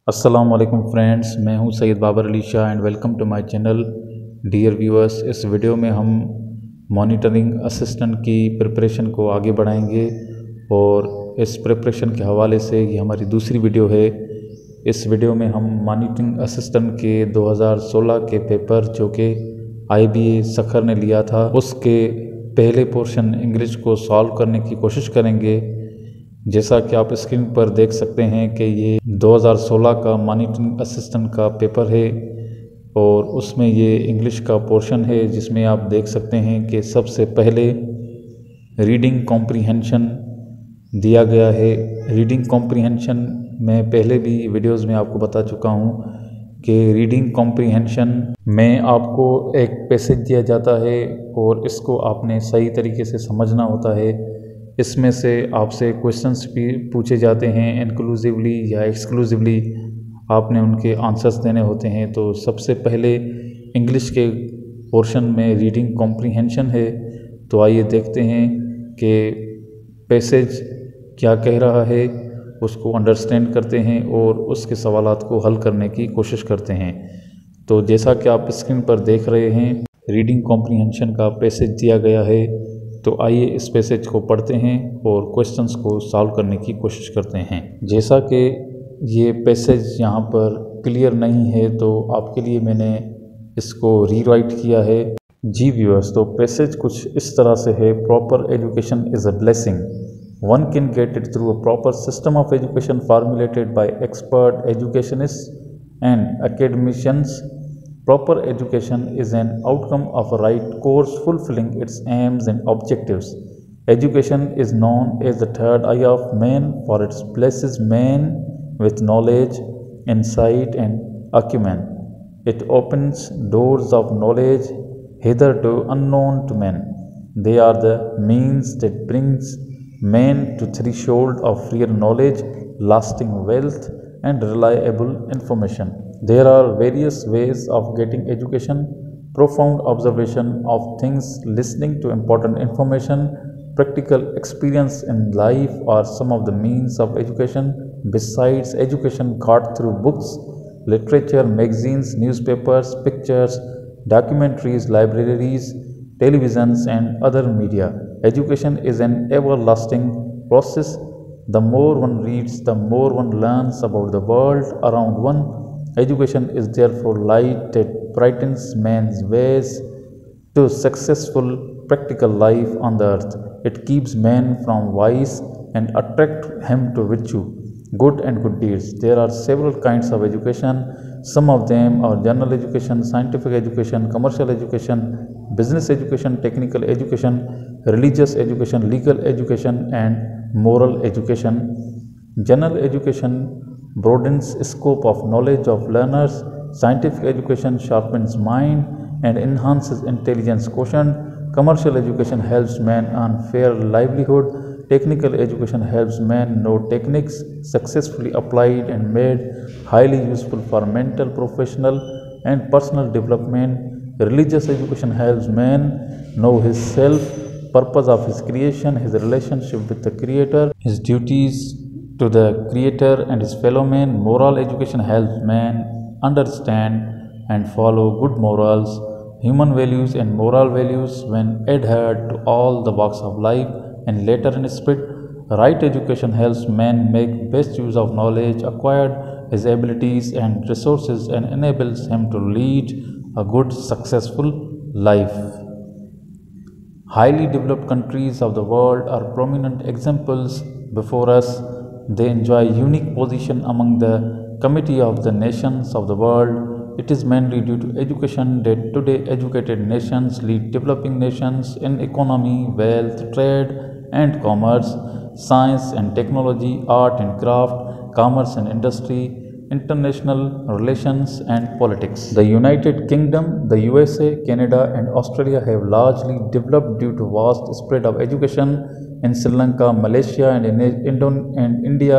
अस्सलाम वालेकुम फ्रेंड्स, मैं हूं Syed Babar Ali Shah and welcome to my channel. Dear viewers, इस वीडियो में हम मॉनिटरिंग असिस्टेंट की प्रिपरेशन को आगे बढ़ाएंगे और इस प्रिपरेशन के हवाले से ये हमारी दूसरी वीडियो है। इस वीडियो में हम मॉनिटरिंग असिस्टेंट के 2016 के पेपर जो कि IBA सखर ने लिया था उसके पहले पोर्शन इंग्लिश को सॉल्व करने की कोशिश करेंगे। जैसा कि आप स्क्रीन पर देख सकते हैं कि ये 2016 का मॉनिटरिंग असिस्टेंट का पेपर है और उसमें ये इंग्लिश का पोर्शन है जिसमें आप देख सकते हैं कि सबसे पहले रीडिंग कॉम्प्रीहेंशन दिया गया है। रीडिंग कॉम्प्रीहेंशन मैं पहले भी वीडियोस में आपको बता चुका हूँ कि रीडिंग कॉम्प्रीहेंशन में आपको एक पैसेज दिया जाता है और इसको आपने सही तरीके से समझना होता है। इसमें से आपसे क्वेश्चंस भी पूछे जाते हैं, इंक्लूसिवली या एक्सक्लूसिवली आपने उनके आंसर्स देने होते हैं। तो सबसे पहले इंग्लिश के पोर्शन में रीडिंग कॉम्प्रीहेंशन है। तो आइए देखते हैं कि पैसेज क्या कह रहा है, उसको अंडरस्टैंड करते हैं और उसके सवालात को हल करने की कोशिश करते हैं। तो जैसा कि आप स्क्रीन पर देख रहे हैं, रीडिंग कॉम्प्रीहेंशन का पैसेज दिया गया है। तो आइए इस पैसेज को पढ़ते हैं और क्वेश्चंस को सॉल्व करने की कोशिश करते हैं। जैसा कि ये पैसेज यहाँ पर क्लियर नहीं है तो आपके लिए मैंने इसको रीराइट किया है। जी व्यूअर्स, तो पैसेज कुछ इस तरह से है। Proper education is a blessing, one can get it through a proper system of education formulated bye expert educationist and academicians. Proper education is an outcome of a right course fulfilling its aims and objectives. Education is known as the third eye of man, for it blesses man with knowledge, insight, and acumen. It opens doors of knowledge hitherto unknown to men. They are the means that brings man to threshold of real knowledge, lasting wealth, and reliable information. There are various ways of getting education: profound observation of things, listening to important information, practical experience in life are some of the means of education. Besides education got through books, literature, magazines, newspapers, pictures, documentaries, libraries, televisions, and other media. Education is an everlasting process. The more one reads, the more one learns about the world around one. Education is therefore light that brightens man's ways to successful practical life on the earth. It keeps man from vice and attracts him to virtue, good and good deeds. There are several kinds of education. Some of them are general education, scientific education, commercial education, business education, technical education, religious education, legal education, and moral education. General education broadens scope of knowledge of learners. Scientific education sharpens mind and enhances intelligence quotient. Commercial education helps man earn fair livelihood. Technical education helps man know techniques successfully applied and made highly useful for mental, professional, and personal development. Religious education helps man know his self, purpose of his creation, his relationship with the Creator, his duties to the Creator and his fellow men. Moral education helps man understand and follow good morals, human values, and moral values when adhered to all the walks of life and later in spirit. Right education helps man make best use of knowledge acquired, his abilities and resources, and enables him to lead a good, successful life. Highly developed countries of the world are prominent examples before us. They enjoy unique position among the committee of the nations of the world. It is mainly due to education that today educated nations lead developing nations in economy, wealth, trade and commerce, science and technology, art and craft, commerce and industry, international relations and politics. The United Kingdom, the USA, Canada and Australia have largely developed due to vast spread of education. In Sri Lanka, Malaysia and India,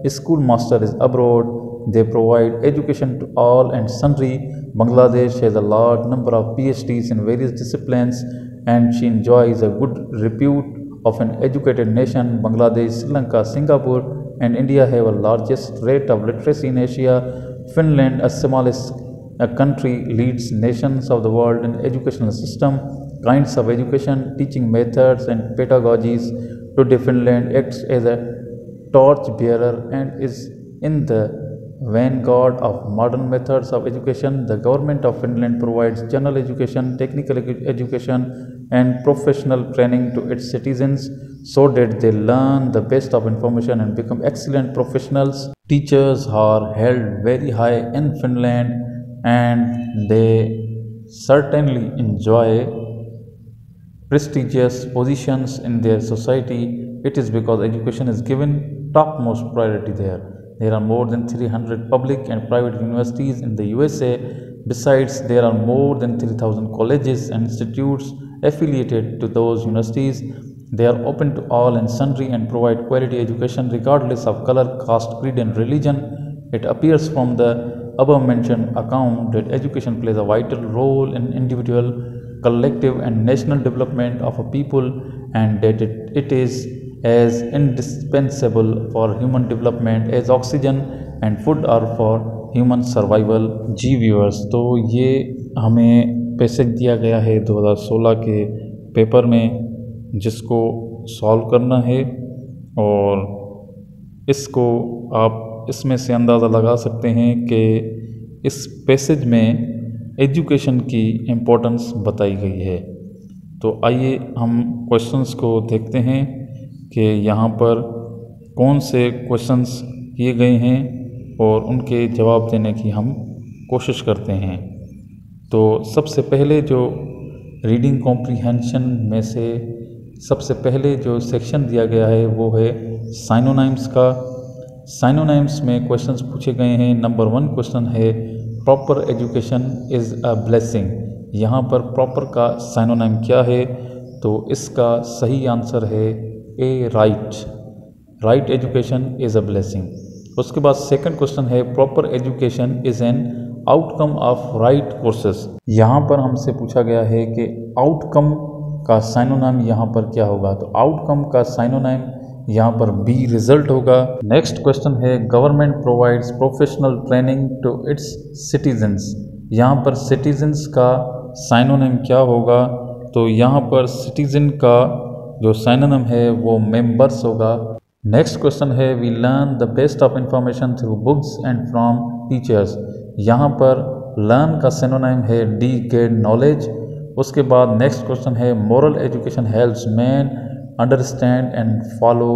schoolmaster is abroad. They provide education to all and sundry. Bangladesh has a large number of PhDs in various disciplines and she enjoys a good repute of an educated nation. Bangladesh, Sri Lanka, Singapore and India have a largest rate of literacy in Asia. Finland, a smallest country, leads nations of the world in educational system, kinds of education, teaching methods and pedagogies. Today Finland acts as a torch bearer and is in the vanguard of modern methods of education. The government of Finland provides general education, technical education, and professional training to its citizens so that they learn the best of information and become excellent professionals. Teachers are held very high in Finland and they certainly enjoy prestigious positions in their society. It is because education is given topmost priority there. There are more than 300 public and private universities in the USA. Besides, there are more than 3,000 colleges and institutes affiliated to those universities. They are open to all and sundry and provide quality education regardless of color, caste, creed, and religion. It appears from the above-mentioned account that education plays a vital role in individual, collective, and national development of a people, and that it is as indispensable for human development as oxygen and food are for human survival. जी viewers, तो ये हमें passage दिया गया है 2016 के paper में, जिसको सॉल्व करना है और इसको आप इसमें से अंदाज़ा लगा सकते हैं कि इस पैसेज में एजुकेशन की इम्पोर्टेंस बताई गई है। तो आइए हम क्वेश्चंस को देखते हैं कि यहाँ पर कौन से क्वेश्चंस किए गए हैं और उनके जवाब देने की हम कोशिश करते हैं। तो सबसे पहले जो रीडिंग कॉम्प्रीहेंशन में से सबसे पहले जो सेक्शन दिया गया है वो है साइनोनाइम्स का। साइनोनाइम्स में क्वेश्चंस पूछे गए हैं। नंबर 1 क्वेश्चन है proper education is a blessing. यहाँ पर प्रॉपर का साइनोनाइम क्या है? तो इसका सही आंसर है A, right education is a blessing. उसके बाद सेकंड क्वेश्चन है proper education is an outcome of right courses. यहाँ पर हमसे पूछा गया है कि आउटकम का साइनोनाइम यहाँ पर क्या होगा? तो आउटकम का साइनोनाइम यहाँ पर बी, रिजल्ट होगा। नेक्स्ट क्वेश्चन है government provides professional training to its citizens. यहाँ पर सिटीजन्स का साइनोनिम क्या होगा? तो यहाँ पर सिटीजन का जो साइनोनिम है वो मेंबर्स होगा। नेक्स्ट क्वेश्चन है we learn the best of information through books and from teachers. यहाँ पर लर्न का साइनोनिम है डी, गेट नॉलेज। उसके बाद नेक्स्ट क्वेश्चन है moral education helps man understand and follow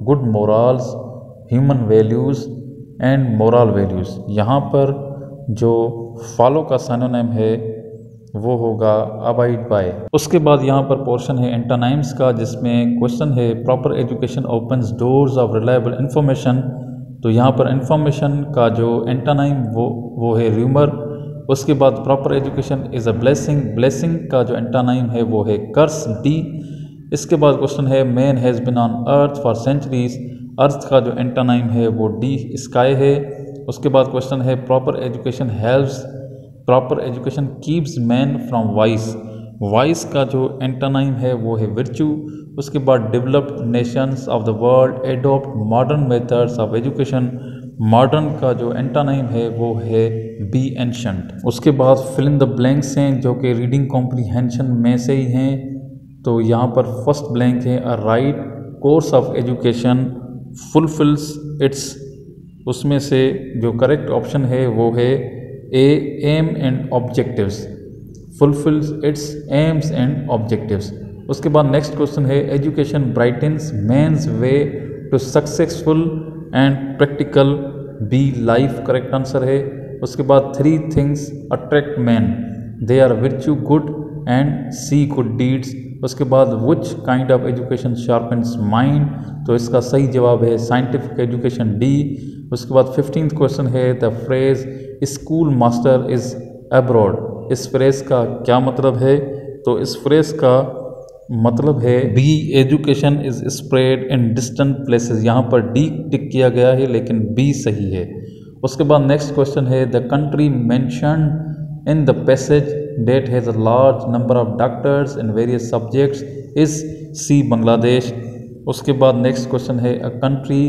good morals, human values and moral values. यहाँ पर जो फॉलो का साइनोनिम है वो होगा अबाइड बाय। उसके बाद यहाँ पर पोर्शन है एंटोनाइम्स का, जिसमें क्वेश्चन है proper education opens doors of reliable information. तो यहाँ पर इन्फॉर्मेशन का जो एंटोनाइम वो है र्यूमर। उसके बाद proper education is a blessing. Blessing का जो एंटोनाइम है वो है कर्स, डी। इसके बाद क्वेश्चन है man has been on earth for centuries. Earth का जो एंटोनाइम है वो डी, स्काई है। उसके बाद क्वेश्चन है proper education helps, proper education keeps man from vice. Vice का जो एंटोनाइम है वो है विर्चू। उसके बाद developed Nations of the world adopt modern methods of education. Modern का जो एंटोनाइम है वो है बी, एंशंट। उसके बाद फिल इन द ब्लैंक्स हैं जो कि रीडिंग कॉम्प्रीहेंशन में से ही हैं। तो यहाँ पर फर्स्ट ब्लैंक है a right course of education fulfils its. उसमें से जो करेक्ट ऑप्शन है वो है A, aim and objectives, fulfils its aims and objectives. उसके बाद नेक्स्ट क्वेश्चन है education brightens man's way to successful and practical, B, life correct answer है। उसके बाद 3 things attract man, they are virtue, good and C, good deeds. उसके बाद which kind of education sharpens mind. तो इसका सही जवाब है साइंटिफिक एजुकेशन, डी। उसके बाद 15th क्वेश्चन है the phrase school master is abroad. इस फ्रेज का क्या मतलब है? तो इस फ्रेज का मतलब है B, education is spread in distant places. यहाँ पर डी टिक किया गया है लेकिन बी सही है। उसके बाद नेक्स्ट क्वेश्चन है the country mentioned in the passage that has a large number of doctors in various subjects is C, Bangladesh. उसके बाद नेक्स्ट क्वेश्चन है a country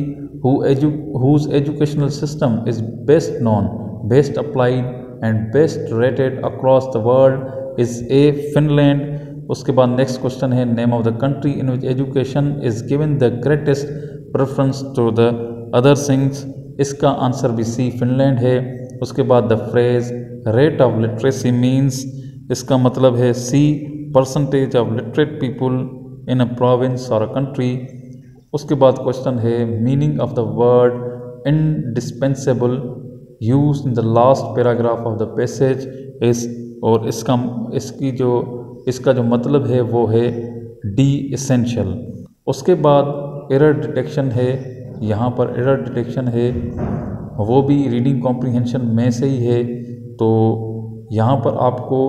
whose educational system is best known, best applied and best rated across the world is A. Finland. उसके बाद next question है name of the country in which education is given the greatest preference to the other things. इसका answer भी C Finland है। उसके बाद the phrase rate of literacy means, इसका मतलब है C percentage of literate people in a province और a country. उसके बाद क्वेश्चन है meaning of the word indispensable use in the last paragraph of the passage is, और इसका जो मतलब है वो है डी एसेंशियल। उसके बाद एरर डिटेक्शन है, यहाँ पर एरर डिटेक्शन है वो भी रीडिंग कॉम्प्रीहेंशन में से ही है। तो यहाँ पर आपको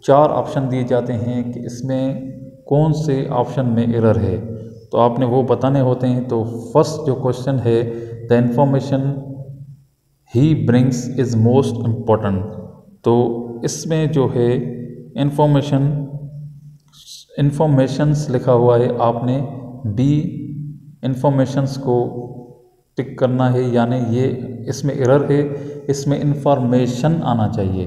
4 ऑप्शन दिए जाते हैं कि इसमें कौन से ऑप्शन में एरर है, तो आपने वो बताने होते हैं। तो फर्स्ट जो क्वेश्चन है the information he brings is most important, तो इसमें जो है इंफॉर्मेशंस लिखा हुआ है, आपने बी इंफॉर्मेशंस को टिक करना है, यानी ये इसमें एरर है, इसमें इंफॉर्मेशन आना चाहिए।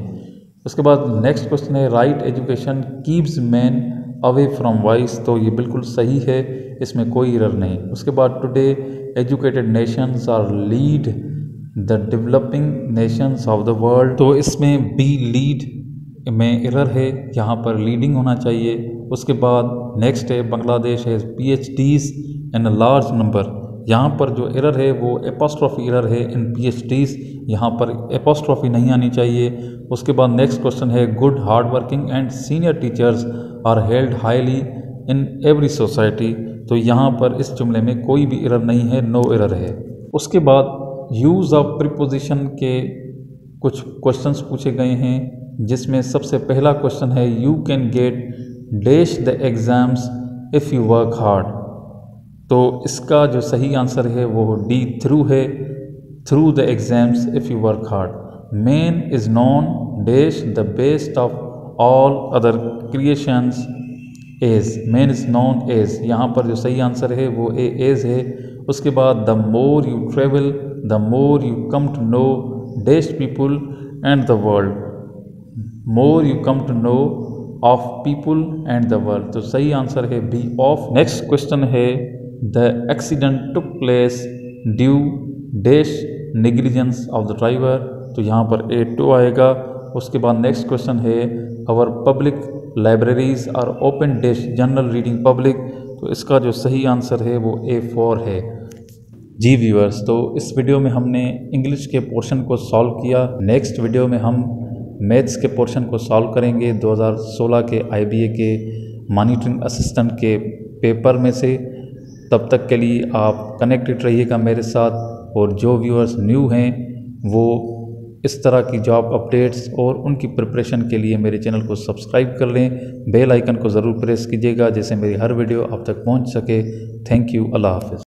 उसके बाद नेक्स्ट क्वेश्चन है right education keeps man away from vice, तो ये बिल्कुल सही है, इसमें कोई एरर नहीं। उसके बाद today educated nations are lead the developing nations of the world, तो इसमें बी लीड में एरर है, यहाँ पर लीडिंग होना चाहिए। उसके बाद नेक्स्ट है बांग्लादेश है PhDs इन अ लार्ज नंबर, यहाँ पर जो एरर है वो एपोस्ट्रोफी एरर है इन PhDs, यहाँ पर एपोस्ट्रोफी नहीं आनी चाहिए। उसके बाद नेक्स्ट क्वेश्चन है good hard working and senior teachers are held highly in every society, तो यहाँ पर इस जुमले में कोई भी एरर नहीं है, नो एरर है। उसके बाद यूज़ ऑफ प्रीपोजिशन के कुछ क्वेश्चंस पूछे गए हैं, जिसमें सबसे पहला क्वेश्चन है you can get dash the exams if you work hard, तो इसका जो सही आंसर है वो डी थ्रू है, through the exams if you work hard. Man is known dash the best of all other creations as, man is known as, यहाँ पर जो सही आंसर है वो एज है। उसके बाद the more you travel the more you come to know dash people and the world, more you come to know of people and the world, तो सही आंसर है बी ऑफ। नेक्स्ट क्वेश्चन है the accident took place due dash negligence of the driver, तो यहाँ पर A2 आएगा। उसके बाद नेक्स्ट क्वेश्चन है our public libraries are open dash general reading public, तो इसका जो सही आंसर है वो A4 है। जी व्यूअर्स, तो इस वीडियो में हमने इंग्लिश के पोर्शन को सॉल्व किया। नेक्स्ट वीडियो में हम मैथ्स के पोर्शन को सॉल्व करेंगे 2016 के IBA के मॉनिटरिंग असिस्टेंट के पेपर में से। तब तक के लिए आप कनेक्टेड रहिएगा मेरे साथ, और जो व्यूअर्स न्यू हैं वो इस तरह की जॉब अपडेट्स और उनकी प्रिपरेशन के लिए मेरे चैनल को सब्सक्राइब कर लें, बेल आइकन को ज़रूर प्रेस कीजिएगा जिससे मेरी हर वीडियो आप तक पहुंच सके। थैंक यू, अल्लाह हाफ़िज़।